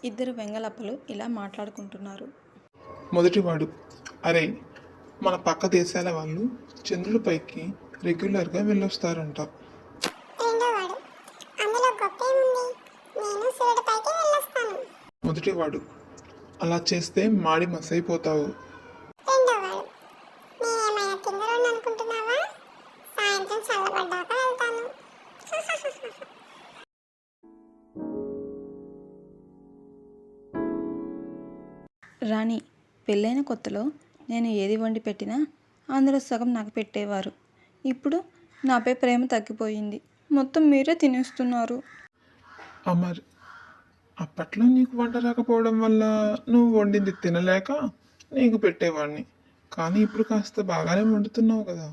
ఇద్దరు వెంగళప్పలు ఇలా మాట్లాడుకుంటున్నారు. మొదటివాడు, అరే, మన పక్క దేశాల వాళ్ళు చంద్రుడిపైకి రెగ్యులర్గా వెళ్ళొస్తారంట. రెండోవాడు, అందులో గొప్పేముంది, నేను సూర్యుడిపైకి వెళ్ళొస్తాను. మొదటివాడు, అలా చేస్తే మాడి మసైపోతావు. రెండోవాడు, నేనేమైనా తింగరోని అనుకుంటున్నావా, సాయంత్రం చల్లబడ్డాక వెళ్తాను. రాణి, పెళ్ళైన కొత్తలో నేను ఏది వండి పెట్టినా అందులో సగం నాకు పెట్టేవారు. ఇప్పుడు నాపై ప్రేమ తగ్గిపోయింది, మొత్తం మీరే తినేస్తున్నారు. అమర్, అప్పట్లో నీకు వంట రాకపోవడం వల్ల నువ్వు వండింది తినలేక నీకు పెట్టేవాడిని. కానీ ఇప్పుడు కాస్త బాగానే వండుతున్నావు కదా.